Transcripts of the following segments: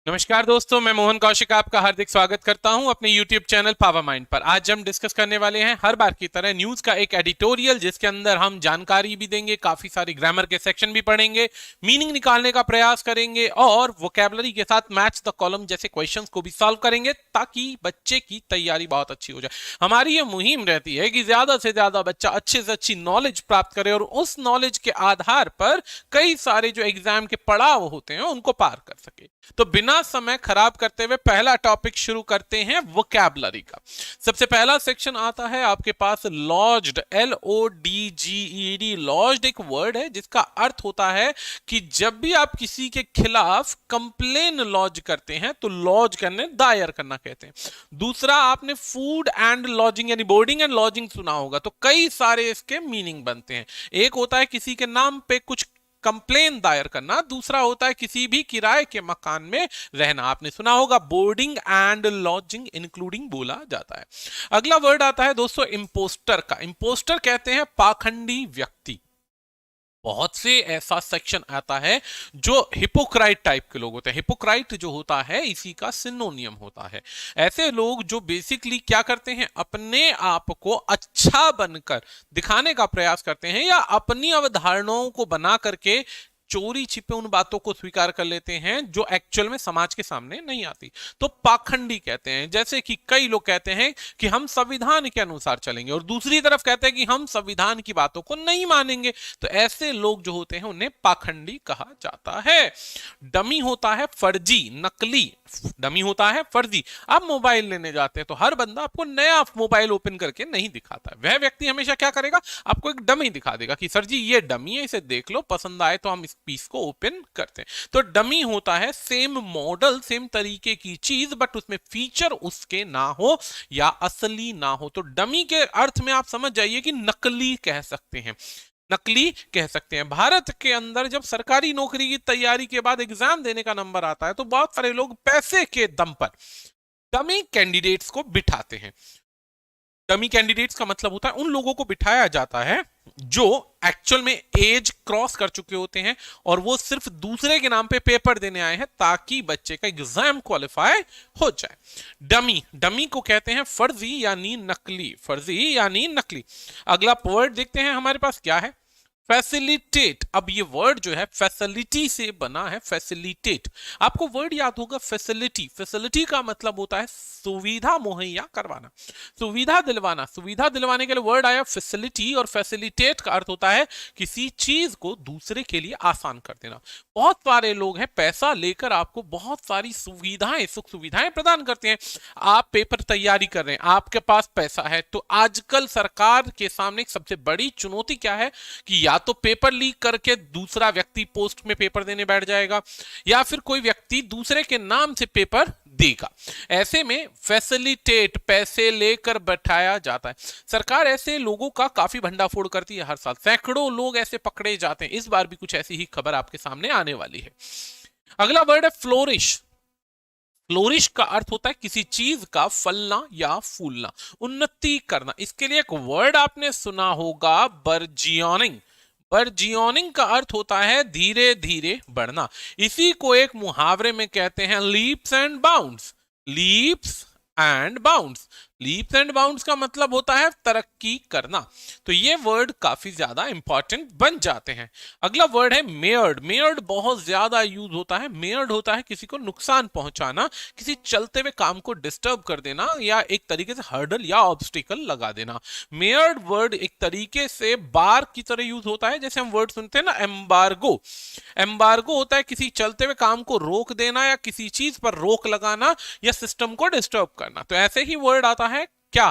नमस्कार दोस्तों, मैं मोहन कौशिक आपका हार्दिक स्वागत करता हूं अपने YouTube चैनल पावर माइंड पर। आज हम डिस्कस करने वाले हैं हर बार की तरह न्यूज का एक एडिटोरियल, जिसके अंदर हम जानकारी भी देंगे, काफी सारी ग्रामर के सेक्शन भी पढ़ेंगे, मीनिंग निकालने का प्रयास करेंगे और वोकैबुलरी के साथ मैच द कॉलम जैसे क्वेश्चंस को भी सॉल्व करेंगे ताकि बच्चे की तैयारी बहुत अच्छी हो जाए। हमारी ये मुहिम रहती है कि ज्यादा से ज्यादा बच्चा अच्छे से अच्छी नॉलेज प्राप्त करे और उस नॉलेज के आधार पर कई सारे जो एग्जाम के पड़ाव होते हैं उनको पार कर सके। तो बिना समय खराब करते हुए पहला टॉपिक शुरू करते हैं वोकैबुलरी का। सबसे पहला सेक्शन आता है आपके पास लॉज्ड, LODGED। लॉज्ड एक वर्ड है जिसका अर्थ होता है कि जब भी आप किसी के खिलाफ कंप्लेन लॉज करते हैं तो लॉज करने, दायर करना कहते हैं। दूसरा, आपने फूड एंड लॉजिंग यानी बोर्डिंग एंड लॉजिंग सुना होगा, तो कई सारे इसके मीनिंग बनते हैं। एक होता है किसी के नाम पे कुछ कंप्लेन दायर करना, दूसरा होता है किसी भी किराए के मकान में रहना। आपने सुना होगा बोर्डिंग एंड लॉजिंग इंक्लूडिंग बोला जाता है। अगला वर्ड आता है दोस्तों इम्पोस्टर का। इम्पोस्टर कहते हैं पाखंडी व्यक्ति। बहुत से ऐसा सेक्शन आता है जो हिपोक्राइट टाइप के लोग होते हैं। हिपोक्राइट जो होता है इसी का सिनोनियम होता है। ऐसे लोग जो बेसिकली क्या करते हैं, अपने आप को अच्छा बनकर दिखाने का प्रयास करते हैं या अपनी अवधारणाओं को बना करके चोरी छिपे उन बातों को स्वीकार कर लेते हैं जो एक्चुअल में समाज के सामने नहीं आती, तो पाखंडी कहते हैं। जैसे कि कई लोग कहते हैं कि हम संविधान के अनुसार चलेंगे और दूसरी तरफ कहते हैं कि हम संविधान की बातों को नहीं मानेंगे, तो ऐसे लोग जो होते हैं उन्हें पाखंडी कहा जाता है। डमी होता है फर्जी, नकली। डमी होता है फर्जी। आप मोबाइल लेने जाते हैं तो हर बंदा आपको नया मोबाइल ओपन करके नहीं दिखाता है। वह व्यक्ति हमेशा क्या करेगा, आपको एक डमी दिखा देगा कि सर जी ये डमी है, इसे देख लो, पसंद आए तो हम इस पीस को ओपन करते हैं। तो डमी होता है सेम मॉडल, सेम तरीके की चीज, बट उसमें फीचर उसके ना हो या असली ना हो। तो डमी के अर्थ में आप समझ जाइए कि नकली कह सकते हैं, नकली कह सकते हैं। भारत के अंदर जब सरकारी नौकरी की तैयारी के बाद एग्जाम देने का नंबर आता है तो बहुत सारे लोग पैसे के दम पर डमी कैंडिडेट्स को बिठाते हैं। डमी कैंडिडेट्स का मतलब होता है उन लोगों को बिठाया जाता है जो एक्चुअल में एज क्रॉस कर चुके होते हैं और वो सिर्फ दूसरे के नाम पे पेपर देने आए हैं ताकि बच्चे का एग्जाम क्वालिफाई हो जाए। डमी, डमी को कहते हैं फर्जी यानी नकली, फर्जी यानी नकली। अगला वर्ड देखते हैं हमारे पास क्या है, फैसिलिटेट। अब ये वर्ड जो है फैसिलिटी से बना है, फैसिलिटेट। आपको वर्ड याद होगा फैसिलिटी। फैसिलिटी का मतलब होता है सुविधा मुहैया करवाना, सुविधा दिलवाना। सुविधा दिलवाने के लिए वर्ड आया फैसिलिटी, और फैसिलिटेट का अर्थ होता है किसी चीज को दूसरे के लिए आसान कर देना। बहुत सारे लोग हैं पैसा लेकर आपको बहुत सारी सुविधाएं, सुख सुविधाएं प्रदान करते हैं। आप पेपर तैयारी कर रहे हैं, आपके पास पैसा है, तो आजकल सरकार के सामने एक सबसे बड़ी चुनौती क्या है कि या तो पेपर लीक करके दूसरा व्यक्ति पोस्ट में पेपर देने बैठ जाएगा या फिर कोई व्यक्ति दूसरे के नाम से पेपर देगा। ऐसे में फैसिलिटेट, पैसे लेकर बैठाया जाता है। सरकार ऐसे लोगों का काफी भंडाफोड़ करती है हर साल, सैकड़ों लोग ऐसे पकड़े जाते हैं। इस बार भी कुछ ऐसी ही खबर आपके सामने आने वाली है। अगला वर्ड है फ्लोरिश। फ्लोरिश का अर्थ होता है किसी चीज का फलना या फूलना, उन्नति करना। इसके लिए एक वर्ड आपने सुना होगा बर्जियोनिंग। बर्जियोनिंग का अर्थ होता है धीरे धीरे बढ़ना। इसी को एक मुहावरे में कहते हैं leaps and bounds. Leaps and bounds, leaps and bounds का मतलब होता है तरक्की करना। तो ये वर्ड काफी ज्यादा इंपॉर्टेंट बन जाते हैं। अगला वर्ड है मेयर्ड। मेयर्ड बहुत ज्यादा यूज होता है। मेयर्ड होता है किसी को नुकसान पहुंचाना, किसी चलते हुए काम को डिस्टर्ब कर देना या एक तरीके से हर्डल या ऑब्स्टिकल लगा देना। मेयर्ड वर्ड एक तरीके से बार की तरह यूज होता है। जैसे हम वर्ड सुनते हैं ना एम्बार्गो। एम्बार्गो होता है किसी चलते हुए काम को रोक देना या किसी चीज पर रोक लगाना या सिस्टम को डिस्टर्ब करना। तो ऐसे ही वर्ड आता है क्या,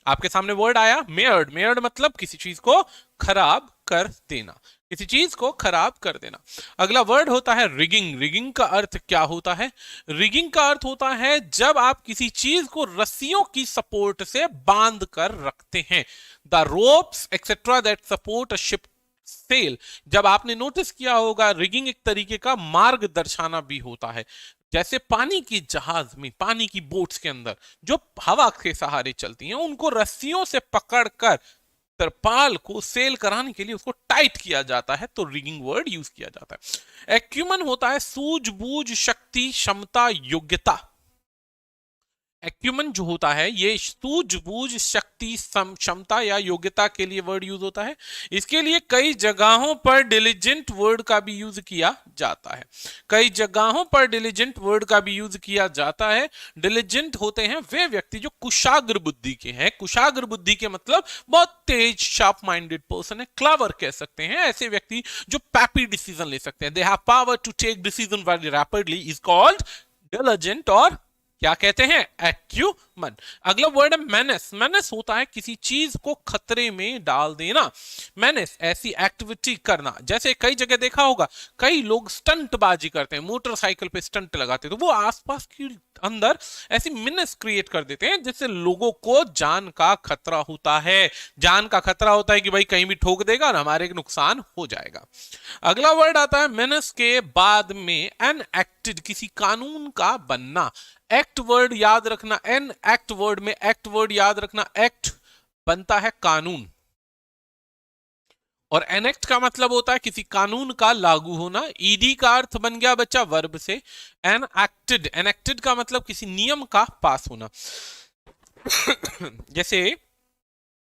आपके सामने वर्ड आया मेयर्ड। मेयर्ड मतलब किसी चीज को खराब कर देना, किसी चीज को खराब कर देना। अगला वर्ड होता है रिगिंग। रिगिंग का अर्थ क्या होता है, रिगिंग का अर्थ होता है जब आप किसी चीज को रस्सियों की सपोर्ट से बांध कर रखते हैं। The ropes etcetera that support a ship sail. जब आपने नोटिस किया होगा रिगिंग एक तरीके का मार्ग दर्शाना भी होता है। जैसे पानी की जहाज में, पानी की बोट्स के अंदर जो हवा के सहारे चलती हैं, उनको रस्सियों से पकड़कर तरपाल को सेल कराने के लिए उसको टाइट किया जाता है, तो रिगिंग वर्ड यूज किया जाता है। एक्यूमन होता है सूझबूझ, शक्ति, क्षमता, योग्यता। एक्यूमन जो होता है ये सूझबूझ, शक्ति, क्षमता या योग्यता के लिए वर्ड यूज होता है। इसके लिए कई जगहों पर डिलिजेंट वर्ड का भी यूज किया जाता है। कई जगहों पर डिलिजेंट वर्ड का भी यूज किया जाता है। डिलिजेंट होते हैं वे व्यक्ति जो कुशाग्र बुद्धि के हैं। कुशाग्र बुद्धि के मतलब बहुत तेज, शार्प माइंडेड पर्सन है। क्लेवर कह सकते हैं ऐसे व्यक्ति जो पैपी डिसीजन ले सकते हैं। They have power to take decision very rapidly is called diligent, और क्या कहते हैं, एक्यूमन। अगला वर्ड है मेनेस। मेनेस होता है किसी चीज को खतरे में डाल देना। मेनेस ऐसी एक्टिविटी करना, जैसे कई जगह देखा होगा कई लोग स्टंटबाजी करते हैं, मोटरसाइकिल पे स्टंट लगाते हैं, तो वो आसपास की अंदर ऐसी मिनेस क्रिएट कर देते हैं जिससे लोगों को जान का खतरा होता है। जान का खतरा होता है कि भाई कहीं भी ठोक देगा और हमारे नुकसान हो जाएगा। अगला वर्ड आता है मेनेस के बाद में एनएक्टेड, किसी कानून का बनना। एक्ट वर्ड याद रखना, एन एक्ट वर्ड में एक्ट वर्ड याद रखना, एक्ट बनता है कानून, और एनेक्ट का मतलब होता है किसी कानून का लागू होना। ईडी का अर्थ बन गया बच्चा वर्ब से एनएक्टेड। एनेक्टेड का मतलब किसी नियम का पास होना। जैसे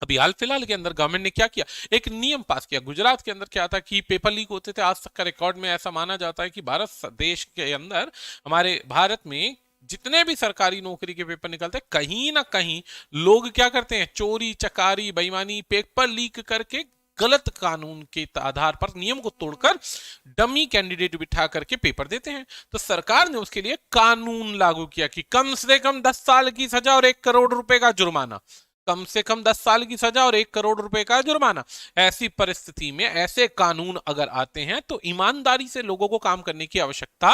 अभी हाल फिलहाल के अंदर गवर्नमेंट ने क्या किया, एक नियम पास किया। गुजरात के अंदर क्या था कि पेपर लीक होते थे। आज तक का रिकॉर्ड में ऐसा माना जाता है कि भारत देश के अंदर, हमारे भारत में जितने भी सरकारी नौकरी के पेपर निकलते हैं, कहीं ना कहीं लोग क्या करते हैं, चोरी चकारी बेईमानी, पेपर लीक करके गलत कानून के आधार पर, नियम को तोड़कर डमी कैंडिडेट बिठा करके पेपर देते हैं। तो सरकार ने उसके लिए कानून लागू किया कि कम से कम 10 साल की सजा और 1 करोड़ रुपए का जुर्माना। कम से कम 10 साल की सजा और 1 करोड़ रुपए का जुर्माना। ऐसी परिस्थिति में ऐसे कानून अगर आते हैं तो ईमानदारी से लोगों को काम करने की आवश्यकता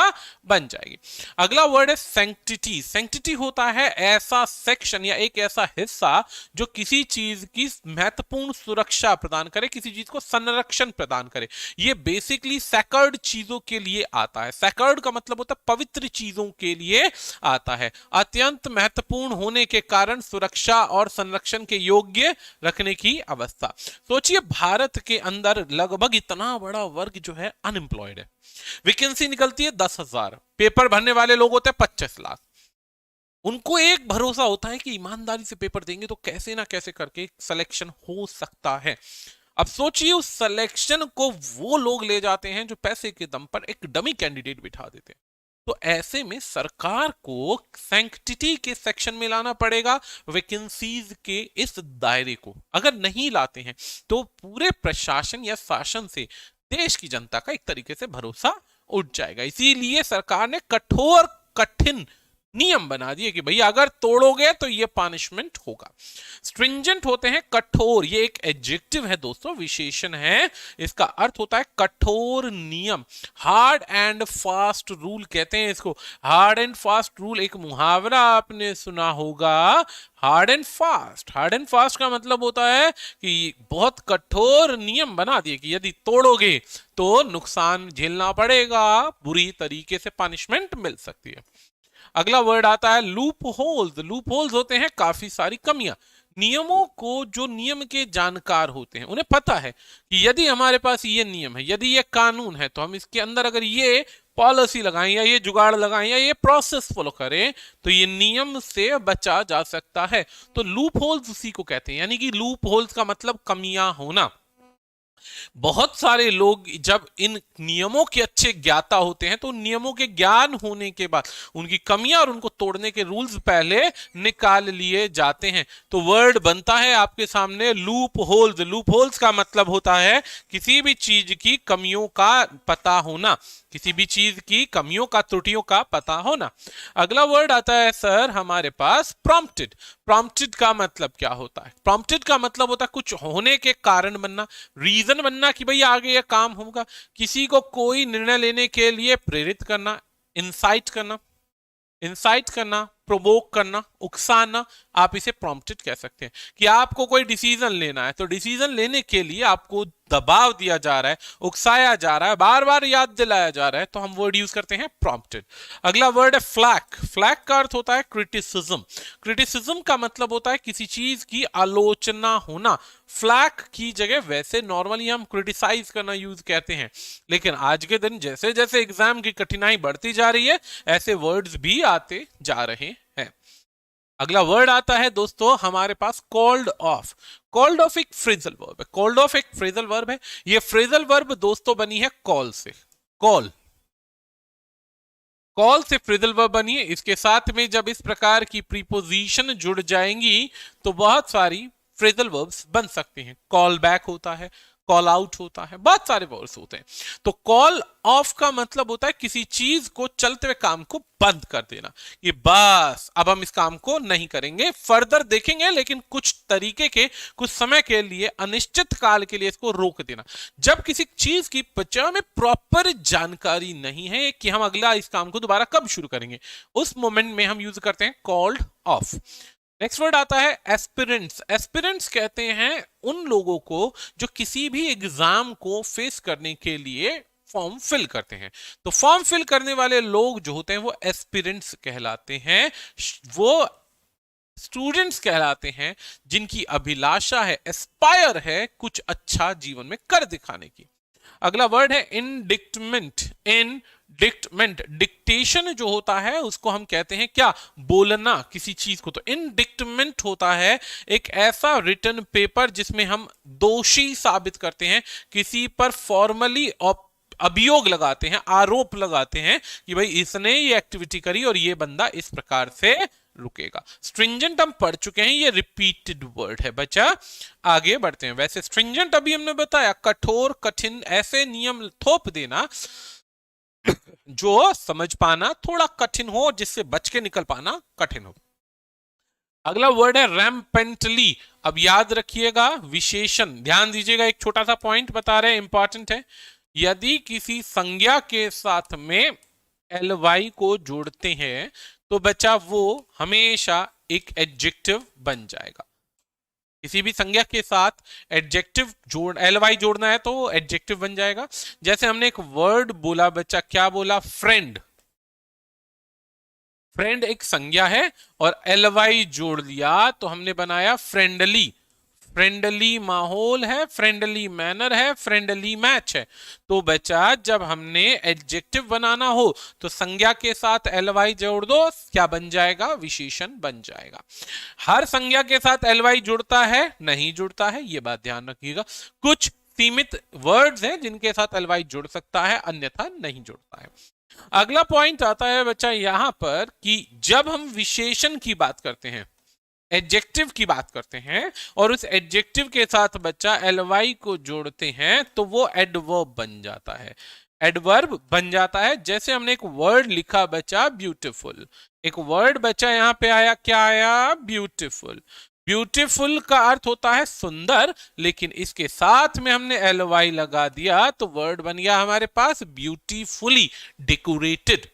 बन जाएगी। अगला वर्ड है सैंक्टिटी। सैंक्टिटी होता है ऐसा सेक्शन या एक ऐसा हिस्सा जो किसी चीज की महत्वपूर्ण सुरक्षा प्रदान करे, किसी चीज को संरक्षण प्रदान करे। ये बेसिकली सैकर्ड चीजों के लिए आता है। सैकर्ड का मतलब होता है पवित्र चीजों के लिए आता है। अत्यंत महत्वपूर्ण होने के कारण सुरक्षा और संरक्षण के योग्य रखने की अवस्था। सोचिए भारत के अंदर लगभग इतना बड़ा वर्ग जो है अनएम्प्लॉयड है। वैकेंसी निकलती है 10,000, पेपर भरने वाले लोग होते हैं 25 लाख। उनको एक भरोसा होता है कि ईमानदारी से पेपर देंगे तो कैसे ना कैसे करके सिलेक्शन हो सकता है। अब सोचिए उस सिलेक्शन को वो लोग ले जाते हैं जो पैसे के दम पर एक डमी कैंडिडेट बिठा देते हैं। तो ऐसे में सरकार को सैंक्टिटी के सेक्शन में लाना पड़ेगा वैकेंसीज के इस दायरे को। अगर नहीं लाते हैं तो पूरे प्रशासन या शासन से देश की जनता का एक तरीके से भरोसा उठ जाएगा। इसीलिए सरकार ने कठोर कठिन नियम बना दिए कि भैया अगर तोड़ोगे तो ये पनिशमेंट होगा। स्ट्रिंजेंट होते हैं कठोर, ये एक एडजेक्टिव है दोस्तों, विशेषण है। इसका अर्थ होता है कठोर नियम। हार्ड एंड फास्ट रूल कहते हैं इसको। हार्ड एंड फास्ट रूल एक मुहावरा आपने सुना होगा, hard and fast. Hard and fast का मतलब होता है कि बहुत कठोर नियम बना दिए कि यदि तोड़ोगे तो नुकसान झेलना पड़ेगा, बुरी तरीके से पनिशमेंट मिल सकती है। अगला वर्ड आता है लूप होल्स। लूप होल्स होते हैं काफी सारी कमियां। नियमों को, जो नियम के जानकार होते हैं उन्हें पता है कि यदि हमारे पास ये नियम है, यदि ये कानून है, तो हम इसके अंदर अगर ये पॉलिसी लगाएं या ये जुगाड़ लगाएं या ये प्रोसेस फॉलो करें तो ये नियम से बचा जा सकता है। तो लूप होल्स उसी को कहते हैं, यानी कि लूप होल्स का मतलब कमियां होना। बहुत सारे लोग जब इन नियमों के अच्छे ज्ञाता होते हैं तो नियमों के ज्ञान होने के बाद उनकी कमियां और उनको तोड़ने के रूल्स पहले निकाल लिए जाते हैं। तो वर्ड बनता है आपके सामने लूप होल्स। लूप होल्स का मतलब होता है किसी भी चीज की कमियों का पता होना, किसी भी चीज की कमियों का, त्रुटियों का पता होना। अगला वर्ड आता है सर हमारे पास प्रॉम्प्टेड। प्रॉम्प्टेड का मतलब क्या होता है? प्रॉम्प्टेड का मतलब होता है कुछ होने के कारण बनना, रीजन बनना कि भाई आगे यह काम होगा। किसी को कोई निर्णय लेने के लिए प्रेरित करना, इंसाइट करना, प्रोवोक करना, उकसाना, आप इसे प्रॉम्प्टेड कह सकते हैं। कि आपको कोई डिसीजन लेना है तो डिसीजन लेने के लिए आपको दबाव दिया जा रहा है, उकसाया जा रहा है, बार बार याद दिलाया जा रहा है, तो हम वर्ड यूज करते हैं प्रॉम्प्टेड। अगला वर्ड है फ्लैक। फ्लैक का अर्थ होता है क्रिटिसिज्म। क्रिटिसिज्म का मतलब होता है किसी चीज की आलोचना होना। फ्लैक की जगह वैसे नॉर्मली हम क्रिटिसाइज करना यूज कहते हैं, लेकिन आज के दिन जैसे जैसे एग्जाम की कठिनाई बढ़ती जा रही है ऐसे वर्ड्स भी आते जा रहे हैं। अगला वर्ड आता है दोस्तों हमारे पास कॉल्ड ऑफ। कॉल्ड ऑफ एक फ्रेजल वर्ब है। कॉल्ड ऑफ एक फ्रेजल वर्ब है। ये फ्रेजल वर्ब दोस्तों बनी है कॉल से। कॉल कॉल से फ्रेजल वर्ब बनी है। इसके साथ में जब इस प्रकार की प्रीपोजिशन जुड़ जाएंगी तो बहुत सारी फ्रेजल वर्ब्स बन सकती हैं। कॉल बैक होता है, कॉल आउट होता है, बहुत सारे वर्ड्स होते हैं। तो कॉल ऑफ का मतलब होता है किसी चीज को, चलते हुए काम को बंद कर देना। ये बस अब हम इस काम को नहीं करेंगे, फर्दर देखेंगे, लेकिन कुछ तरीके के, कुछ समय के लिए, अनिश्चित काल के लिए इसको रोक देना। जब किसी चीज की बचाव में प्रॉपर जानकारी नहीं है कि हम अगला इस काम को दोबारा कब शुरू करेंगे, उस मोमेंट में हम यूज करते हैं कॉल्ड ऑफ। नेक्स्ट वर्ड आता है एस्पिरेंट्स। एस्पिरेंट्स कहते हैं उन लोगों को जो किसी भी एग्जाम को फेस करने के लिए फॉर्म फिल करते हैं। तो फॉर्म फिल करने वाले लोग जो होते हैं वो एस्पिरेंट्स कहलाते हैं। वो स्टूडेंट्स कहलाते हैं जिनकी अभिलाषा है, एस्पायर है कुछ अच्छा जीवन में कर दिखाने की। अगला वर्ड है इंडिक्टमेंट। इंडिक्टमेंट, डिक्टेशन जो होता है उसको हम कहते हैं क्या, बोलना किसी चीज को। तो इंडिक्टमेंट होता है एक ऐसा रिटन पेपर जिसमें हम दोषी साबित करते हैं, किसी पर फॉर्मली अभियोग लगाते हैं, आरोप लगाते हैं कि भाई इसने ये एक्टिविटी करी और ये बंदा इस प्रकार से रुकेगा। स्ट्रिंजेंट हम पढ़ चुके हैं, ये रिपीटेड वर्ड है बच्चा। आगे बढ़ते हैं। वैसे स्ट्रिंजेंट अभी हमने बताया कठोर, कठिन, ऐसे नियम थोप देना जो समझ पाना थोड़ा कठिन हो, जिससे बच के निकल पाना कठिन हो। अगला वर्ड है रैम्पेंटली। अब याद रखिएगा विशेषण, ध्यान दीजिएगा, एक छोटा सा पॉइंट बता रहे हैं, इंपॉर्टेंट है। यदि किसी संज्ञा के साथ में ly को जोड़ते हैं तो बच्चा वो हमेशा एक एडजेक्टिव बन जाएगा। किसी भी संज्ञा के साथ एडजेक्टिव ly जोड़ना है तो वो एडजेक्टिव बन जाएगा। जैसे हमने एक वर्ड बोला बच्चा, क्या बोला, फ्रेंड। फ्रेंड एक संज्ञा है और ly जोड़ दिया तो हमने बनाया फ्रेंडली। फ्रेंडली माहौल है, फ्रेंडली मैनर है, फ्रेंडली मैच है। तो बच्चा जब हमने एडजेक्टिव बनाना हो तो संज्ञा के साथ ly जोड़ दो, क्या बन जाएगा, विशेषण बन जाएगा। हर संज्ञा के साथ ly जुड़ता है, नहीं जुड़ता है, ये बात ध्यान रखिएगा। कुछ सीमित वर्ड्स हैं जिनके साथ ly जुड़ सकता है, अन्यथा नहीं जुड़ता है। अगला पॉइंट आता है बच्चा यहां पर कि जब हम विशेषण की बात करते हैं, एडजेक्टिव की बात करते हैं और उस एडजेक्टिव के साथ बच्चा ly को जोड़ते हैं तो वो एडवर्ब बन जाता है। एडवर्ब बन जाता है। जैसे हमने एक वर्ड लिखा बच्चा ब्यूटीफुल, एक वर्ड बच्चा यहां पे आया, क्या आया, ब्यूटीफुल। ब्यूटीफुल का अर्थ होता है सुंदर, लेकिन इसके साथ में हमने ly लगा दिया तो वर्ड बन गया हमारे पास ब्यूटीफुली डेकोरेटेड।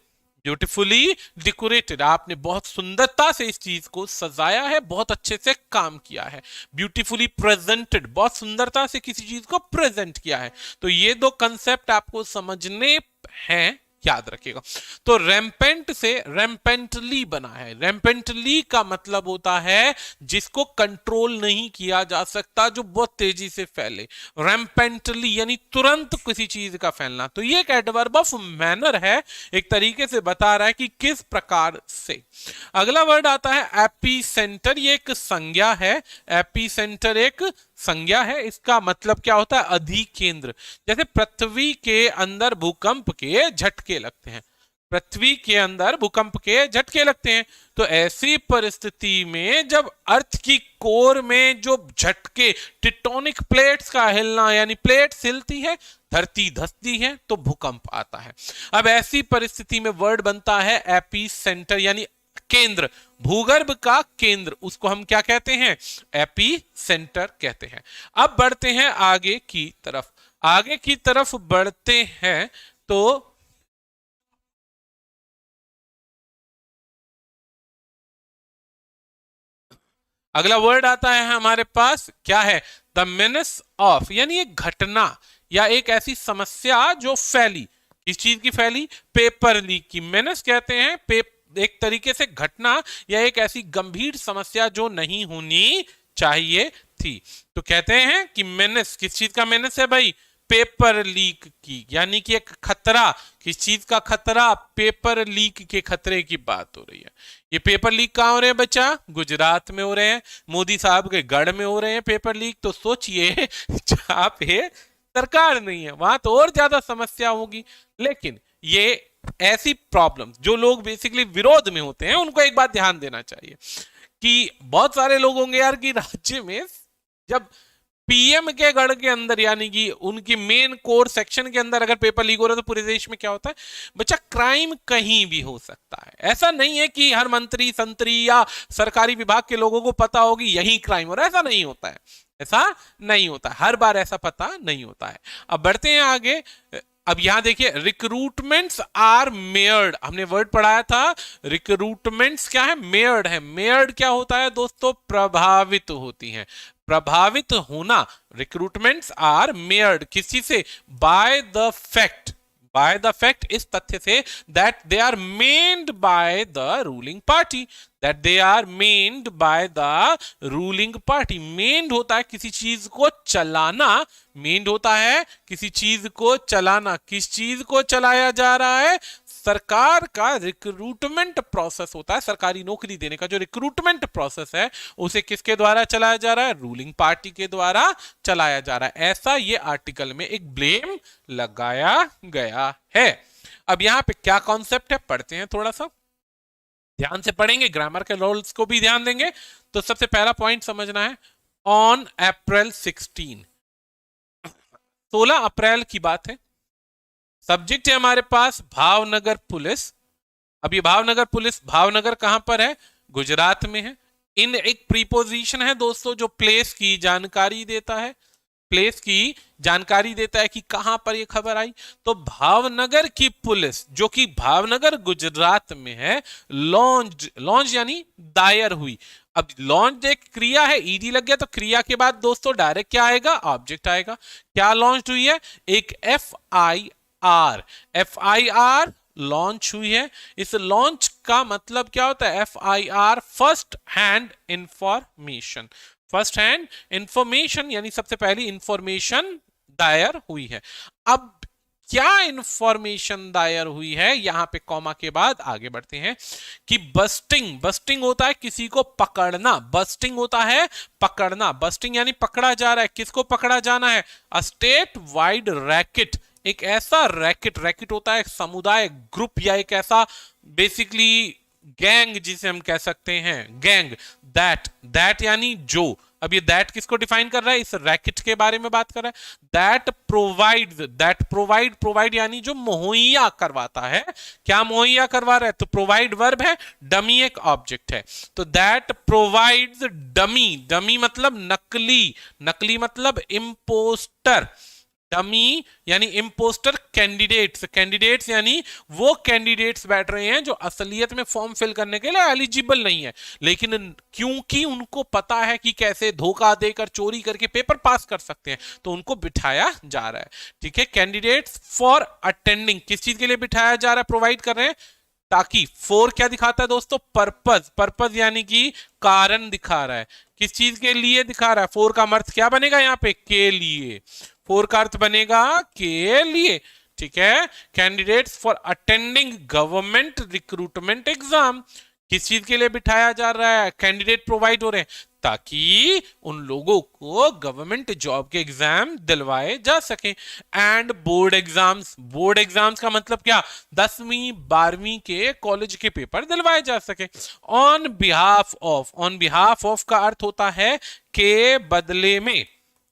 ब्यूटीफुली डेकोरेटेड, आपने बहुत सुंदरता से इस चीज को सजाया है, बहुत अच्छे से काम किया है। ब्यूटीफुली प्रेजेंटेड, बहुत सुंदरता से किसी चीज को प्रेजेंट किया है। तो ये दो कंसेप्ट आपको समझने हैं, याद रखिएगा। तो रैम्पेंट से रैम्पेंटली बना है। रैम्पेंटली का मतलब होता है जिसको कंट्रोल नहीं किया जा सकता, जो बहुत तेजी से फैले। रैम्पेंटली यानी तुरंत किसी चीज का फैलना। तो ये एक एडवर्ब ऑफ मैनर है, एक तरीके से बता रहा है कि किस प्रकार से। अगला वर्ड आता है एपीसेंटर। ये एक संज्ञा है। एपीसेंटर एक संज्ञा है। इसका मतलब क्या होता है, अधिकेंद्र। जैसे पृथ्वी के अंदर भूकंप के झटके लगते हैं, पृथ्वी के अंदर भूकंप के झटके लगते हैं, तो ऐसी परिस्थिति में जब अर्थ की कोर में जो झटके, टेक्टोनिक प्लेट्स का हिलना, यानी प्लेट्स हिलती है, धरती धसती है, तो भूकंप आता है। अब ऐसी परिस्थिति में वर्ड बनता है एपीसेंटर, यानी केंद्र, भूगर्भ का केंद्र, उसको हम क्या कहते हैं, एपी सेंटर कहते हैं। अब बढ़ते हैं आगे की तरफ। आगे की तरफ बढ़ते हैं तो अगला वर्ड आता है हमारे पास, क्या है, द मीनस ऑफ, यानी एक घटना या एक ऐसी समस्या जो फैली। किस चीज की फैली, पेपर लीक की। मीनस कहते हैं एक तरीके से घटना या एक ऐसी गंभीर समस्या जो नहीं होनी चाहिए थी। तो कहते हैं कि मेनेस, किस चीज का मेनेस है भाई? पेपर लीक की, यानी कि एक खतरा, किस चीज का खतरा? पेपर लीक के खतरे की बात हो रही है। ये पेपर लीक कहाँ हो रहे हैं बच्चा? गुजरात में हो रहे हैं, मोदी साहब के गढ़ में हो रहे हैं पेपर लीक। तो सोचिए जहां पे सरकार नहीं है वहां तो और ज्यादा समस्या होगी। लेकिन ये ऐसी प्रॉब्लम जो लोग बेसिकली विरोध में होते हैं उनको एक बात ध्यान देना चाहिए कि बहुत सारे लोग होंगे यार कि राज्य में जब पीएम के गढ़ के अंदर, यानी कि उनकी मेन कोर सेक्शन के अंदर अगर पेपर लीक हो रहा है तो पूरे देश में क्या होता है बच्चा? क्राइम कहीं भी हो सकता है। ऐसा नहीं है कि हर मंत्री संतरी या सरकारी विभाग के लोगों को पता होगी यही क्राइम हो रहा है, ऐसा नहीं होता है। ऐसा नहीं होता, हर बार ऐसा पता नहीं होता है। अब बढ़ते हैं आगे। अब यहां देखिए, रिक्रूटमेंट्स आर मेयर्ड, हमने वर्ड पढ़ाया था। रिक्रूटमेंट्स क्या है? मेयर्ड है। मेयर्ड क्या होता है दोस्तों? प्रभावित होती हैं। प्रभावित होना, रिक्रूटमेंट्स आर मेयर्ड किस चीज से? By the fact, by the fact, इस तथ्य से that they are manned by the ruling party, that they are manned by the ruling party. Manned होता है किसी चीज को चलाना, मेन्ड होता है किसी चीज को चलाना। किस चीज को चलाया जा रहा है? सरकार का रिक्रूटमेंट प्रोसेस होता है, सरकारी नौकरी देने का जो रिक्रूटमेंट प्रोसेस है उसे किसके द्वारा चलाया जा रहा है? रूलिंग पार्टी के द्वारा चलाया जा रहा है। ऐसा ये आर्टिकल में एक ब्लेम लगाया गया है। अब यहां पे क्या कॉन्सेप्ट है पढ़ते हैं, थोड़ा सा ध्यान से पढ़ेंगे, ग्रामर के रूल्स को भी ध्यान देंगे। तो सबसे पहला पॉइंट समझना है, ऑन अप्रैल 16 अप्रैल की बात है। सब्जेक्ट है हमारे पास भावनगर पुलिस। अब ये भावनगर पुलिस, भावनगर कहां पर है? गुजरात में है। इन एक प्रीपोजिशन है दोस्तों जो प्लेस की जानकारी देता है, प्लेस की जानकारी देता है कि कहां पर ये खबर आई। तो भावनगर की पुलिस जो कि भावनगर गुजरात में है, लॉन्च, लॉन्च यानी दायर हुई। अब लॉन्च एक क्रिया है, ईडी लग गया तो क्रिया के बाद दोस्तों डायरेक्ट क्या आएगा? ऑब्जेक्ट आएगा। क्या लॉन्च हुई है? एक FIR लॉन्च हुई है। इस लॉन्च का मतलब क्या होता है? FIR first hand information, first hand information यानी सबसे पहली इंफॉर्मेशन दायर हुई है। अब क्या इंफॉर्मेशन दायर हुई है? यहां पे कॉमा के बाद आगे बढ़ते हैं कि बस्टिंग, बस्टिंग होता है किसी को पकड़ना, बस्टिंग होता है पकड़ना, बस्टिंग यानी पकड़ा जा रहा है। किसको पकड़ा जाना है? अ स्टेट वाइड रैकेट, एक ऐसा रैकेट, रैकेट होता है एक समुदाय, ग्रुप या एक ऐसा बेसिकली गैंग जिसे हम कह सकते हैं, गैंग। दैट, दैट यानी जो। अब ये दैट किसको डिफाइन कर रहा है? इस रैकेट के बारे में बात कर रहा है। That provide, that provide, provide यानी जो मुहैया करवाता है। क्या मुहैया करवा रहा है? तो प्रोवाइड वर्ब है, डमी एक ऑब्जेक्ट है। तो दैट प्रोवाइड्स डमी, डमी मतलब नकली, नकली मतलब इम्पोस्टर, डमी यानी इम्पोस्टर कैंडिडेट्स, कैंडिडेट्स यानी वो कैंडिडेट्स बैठ रहे हैं जो असलियत में फॉर्म फिल करने के लिए एलिजिबल नहीं है, लेकिन क्योंकि उनको पता है कि कैसे धोखा देकर चोरी करके पेपर पास कर सकते हैं तो उनको बिठाया जा रहा है। ठीक है, कैंडिडेट्स फॉर अटेंडिंग, किस चीज के लिए बिठाया जा रहा है? प्रोवाइड कर रहे हैं ताकि, फोर क्या दिखाता है दोस्तों? पर्पज, पर्पज यानी कि कारण दिखा रहा है। किस चीज के लिए दिखा रहा है? फोर का अर्थ क्या बनेगा यहाँ पे? के लिए, फोर का अर्थ बनेगा के लिए। ठीक है, candidates for attending government recruitment exam, किस चीज के लिए बिठाया जा रहा है? कैंडिडेट प्रोवाइड हो रहे हैं ताकि उन लोगों को गवर्नमेंट जॉब के एग्जाम दिलवाए जा सके। And board exams, board exams का मतलब क्या? 10वीं 12वीं के कॉलेज के पेपर दिलवाए जा सके। On behalf of, on behalf of का अर्थ होता है के बदले में,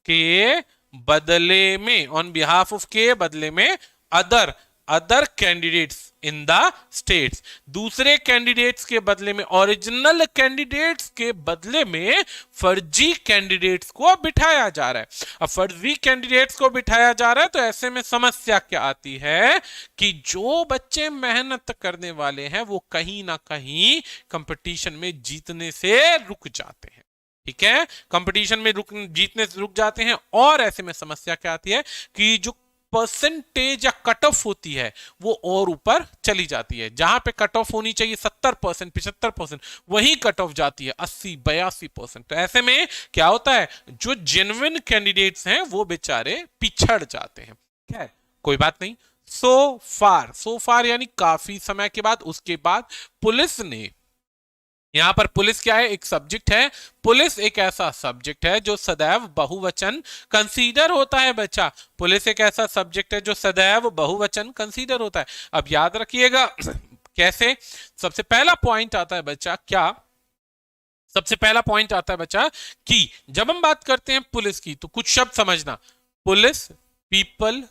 के बदले में, ऑन बिहाफ ऑफ के बदले में, other, other candidates in the states, दूसरे कैंडिडेट्स के बदले में, ओरिजिनल कैंडिडेट्स के बदले में फर्जी कैंडिडेट्स को बिठाया जा रहा है। अब फर्जी कैंडिडेट्स को बिठाया जा रहा है तो ऐसे में समस्या क्या आती है कि जो बच्चे मेहनत करने वाले हैं वो कहीं ना कहीं कंपटीशन में जीतने से रुक जाते हैं। ठीक है, कंपटीशन में जीतने से रुक जाते हैं। और ऐसे में समस्या क्या आती है कि जो परसेंटेज या कट ऑफ होती है वो और ऊपर चली जाती है। जहां पे कट ऑफ होनी चाहिए 70%, 75%, वही कट ऑफ जाती है 80-82%। तो ऐसे में क्या होता है, जो जेन्युइन कैंडिडेट्स हैं वो बेचारे पिछड़ जाते हैं। खैर कोई बात नहीं। सो फार यानी काफी समय के बाद, उसके बाद पुलिस ने, यहां पर पुलिस क्या है, एक सब्जेक्ट है। पुलिस एक ऐसा सब्जेक्ट है जो सदैव बहुवचन कंसीडर होता है बच्चा। पुलिस एक ऐसा सब्जेक्ट है जो सदैव बहुवचन कंसीडर होता है। अब याद रखिएगा कैसे। सबसे पहला पॉइंट आता है बच्चा, क्या सबसे पहला पॉइंट आता है बच्चा कि जब हम बात करते हैं पुलिस की तो कुछ शब्द समझना। Police, people,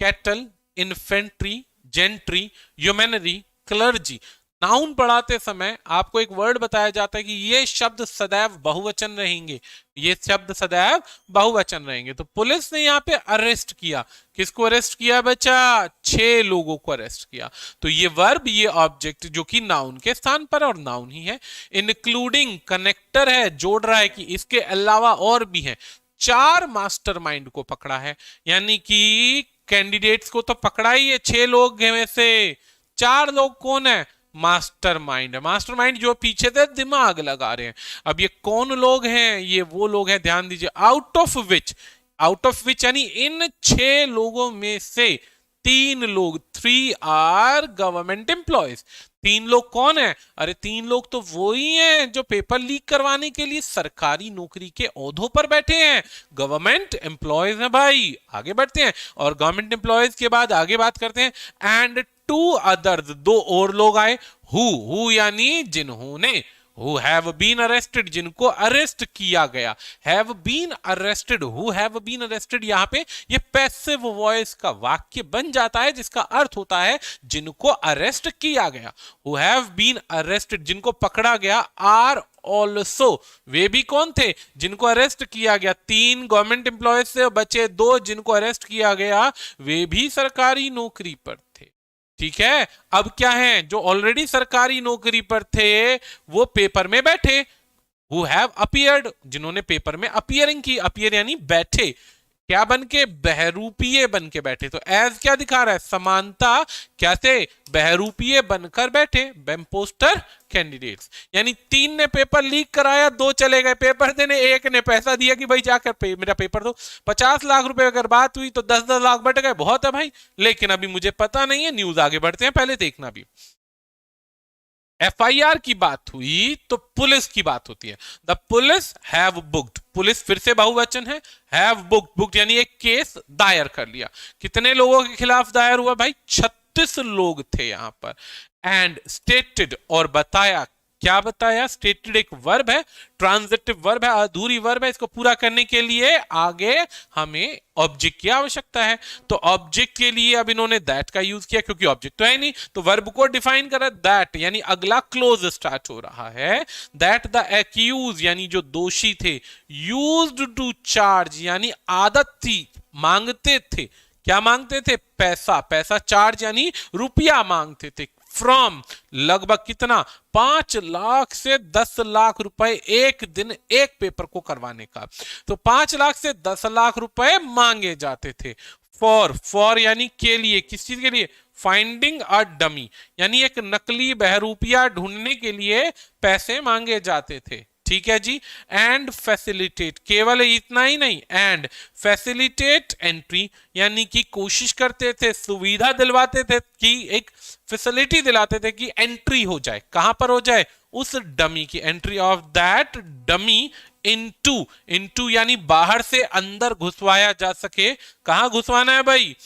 cattle, infantry, gentry, humanity, clergy. Noun पढ़ाते समय आपको एक वर्ड बताया जाता है कि ये शब्द सदैव बहुवचन रहेंगे, ये शब्द सदैव बहुवचन रहेंगे। तो पुलिस ने यहाँ पे अरेस्ट किया, किसको अरेस्ट किया बच्चा, 6 लोगों को अरेस्ट किया। तो ये वर्ब, ये ऑब्जेक्ट जो कि नाउन के स्थान पर और नाउन ही है। इंक्लूडिंग कनेक्टर है, जोड़ रहा है कि इसके अलावा और भी है। 4 मास्टरमाइंड को पकड़ा है, यानी कि कैंडिडेट्स को तो पकड़ा ही है 6 लोग में से 4 लोग कौन है, मास्टरमाइंड है। मास्टरमाइंड जो पीछे से दिमाग लगा रहे हैं। अब ये कौन लोग हैं, ये वो लोग हैं, ध्यान दीजिए। आउट ऑफ विच यानी इन 6 लोगों में से 3 लोग, 3 आर गवर्नमेंट एम्प्लॉयज। 3 लोग कौन है, अरे 3 लोग तो वो ही हैं जो पेपर लीक करवाने के लिए सरकारी नौकरी के ओहदों पर बैठे हैं, गवर्नमेंट एम्प्लॉयज हैं भाई। आगे बढ़ते हैं और गवर्नमेंट एम्प्लॉयज के बाद आगे बात करते हैं। एंड 2 अदर्स, 2 और लोग आए। हु यानी जिन्होंने, who have been arrested, जिनको अरेस्ट किया गया। have been arrested, who have been arrested, यहां पे ये पैसिव वॉइस का वाक्य बन जाता है जिसका अर्थ होता है जिनको अरेस्ट किया गया। who have been arrested, जिनको पकड़ा गया। are also, वे भी कौन थे, जिनको अरेस्ट किया गया। 3 गवर्नमेंट एम्प्लॉयज से बचे 2 जिनको अरेस्ट किया गया, वे भी सरकारी नौकरी पर थे। ठीक है, अब क्या है, जो ऑलरेडी सरकारी नौकरी पर थे वो पेपर में बैठे। हु हैव अपीयर्ड, जिन्होंने पेपर में अपीयरिंग की। अपीयर यानी बैठे, क्या बन के, बहरूपीय बन के बैठे। तो एज क्या दिखा रहा है, समानता, कैसे, बहरूपीय बनकर बैठे, इम्पोस्टर कैंडिडेट्स। यानी 3 ने पेपर लीक कराया, 2 चले गए पेपर देने, 1 ने पैसा दिया कि भाई जाकर मेरा पेपर दो। 50 लाख रुपए अगर बात हुई तो 10-10 लाख बट गए, बहुत है भाई। लेकिन अभी मुझे पता नहीं है, न्यूज आगे बढ़ते हैं, पहले देखना भी। एफआईआर की बात हुई तो पुलिस की बात होती है। The police have booked, police फिर से बहुवचन है। हैव बुक्ड यानी एक केस दायर कर लिया। कितने लोगों के खिलाफ दायर हुआ भाई, 36 लोग थे यहां पर। एंड स्टेटेड, और बताया, क्या बताया, स्टेटेड एक वर्ब है, ट्रांजिटिव वर्ब है, अधूरी वर्ब है। इसको पूरा करने के लिए आगे हमें ऑब्जेक्ट की आवश्यकता है। तो ऑब्जेक्ट के लिए अब इन्होंने दैट का यूज किया, क्योंकि ऑब्जेक्ट तो है नहीं, तो वर्ब को डिफाइन करा दैट, यानी अगला क्लोज स्टार्ट हो रहा है। दैट द एक्यूज यानी जो दोषी थे, यूज्ड टू चार्ज यानी आदत थी, मांगते थे। क्या मांगते थे, पैसा। पैसा, चार्ज यानी रुपया मांगते थे। फ्रॉम, लगभग कितना, 5 लाख से 10 लाख रुपए एक दिन एक पेपर को करवाने का। तो 5 लाख से 10 लाख रुपए मांगे जाते थे। फॉर यानी के लिए, किस चीज के लिए, फाइंडिंग अ डमी यानी एक नकली बहरूपिया ढूंढने के लिए पैसे मांगे जाते थे। ठीक है जी। एंड फैसिलिटेट, केवल इतना ही नहीं, एंड फैसिलिटेट एंट्री यानी कि कोशिश करते थे, सुविधा दिलवाते थे, कि एक फैसिलिटी दिलाते थे कि एंट्री हो जाए। कहां पर हो जाए, उस डमी की, entry of that dummy into यानी बाहर से अंदर घुसवाया जा सके। कहां घुसवाना है भाई,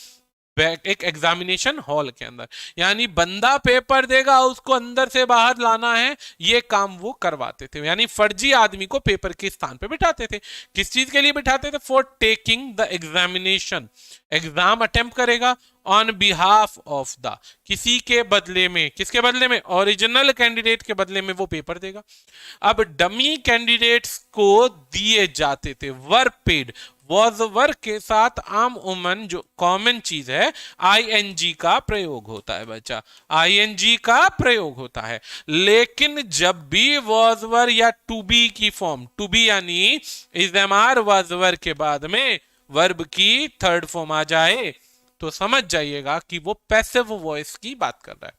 एक एग्जामिनेशन हॉल के अंदर। यानी बंदा पेपर देगा, उसको अंदर से बाहर लाना है, ये काम वो करवाते थे। यानी फर्जी आदमी को पेपर के स्थान पे बिठाते थे। किस चीज के लिए बिठाते थे, for taking the examination, exam attempt करेगा ऑन बिहाफ ऑफ द, किसी के बदले में, किसके बदले में, ओरिजिनल कैंडिडेट के बदले में वो पेपर देगा। अब डमी कैंडिडेट्स को दिए जाते थे, वर पेड, वॉज वर्क के साथ आम उमन जो कॉमन चीज है, आईएनजी का प्रयोग होता है बच्चा, आईएनजी का प्रयोग होता है। लेकिन जब भी वॉज वर या टू बी की फॉर्म, टू बी यानी is am are was were के बाद में वर्ब की 3rd फॉर्म आ जाए, तो समझ जाइएगा कि वो पैसिव वॉइस की बात कर रहा है।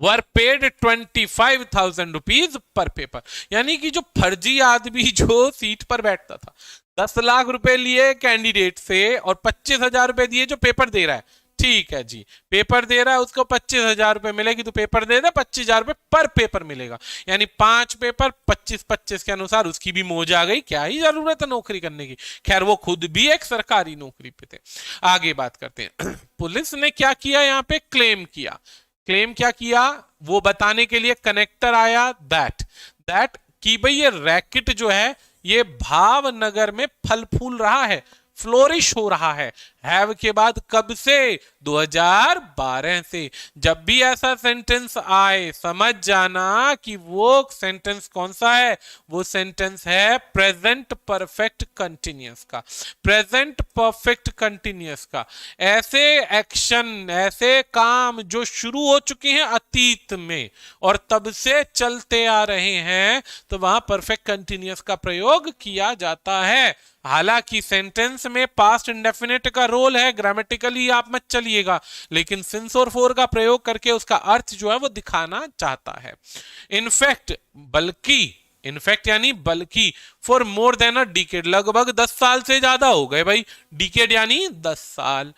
वर पेड 25,000 रुपीज पर पेपर, यानी कि जो फर्जी आदमी जो सीट पर बैठता था, 10 लाख रुपए लिए कैंडिडेट से और 25,000 रुपए दिए जो पेपर दे रहा है। ठीक है जी, पेपर दे रहा है, उसको 25,000 रुपए मिलेगी, तो पेपर दे दे, 25,000 रुपए पर पेपर मिलेगा, यानी 5 पेपर 25-25 के अनुसार उसकी भी मौज आ गई। क्या ही जरूरत है नौकरी करने की। खैर वो खुद भी एक सरकारी नौकरी पे थे। आगे बात करते हैं। पुलिस ने क्या किया, यहाँ पे क्लेम किया। क्लेम क्या किया वो बताने के लिए कनेक्टर आया, दैट कि भाई ये रैकेट जो है ये भावनगर में फल फूल रहा है, फ्लोरिश हो रहा है। हैव के बाद कब से, 2012 से। जब भी ऐसा सेंटेंस आए समझ जाना कि वो सेंटेंस कौन सा है, वो सेंटेंस है प्रेजेंट परफेक्ट कंटिन्यूअस का। प्रेजेंट परफेक्ट कंटिन्यूअस का ऐसे एक्शन, ऐसे काम जो शुरू हो चुके हैं अतीत में और तब से चलते आ रहे हैं, तो वहां परफेक्ट कंटिन्यूअस का प्रयोग किया जाता है। हालांकि सेंटेंस में पास्ट इंडेफिनिट का रोल है, ग्रामेटिकली आप मत चलिएगा, लेकिन सिंस और फोर का प्रयोग करके उसका अर्थ जो है वो दिखाना चाहता है। इनफैक्ट, बल्कि, इनफैक्ट यानी बल्कि, for more than a decade, लगभग 10 साल से ज्यादा हो गए भाई। डिकेड यानी 10 साल।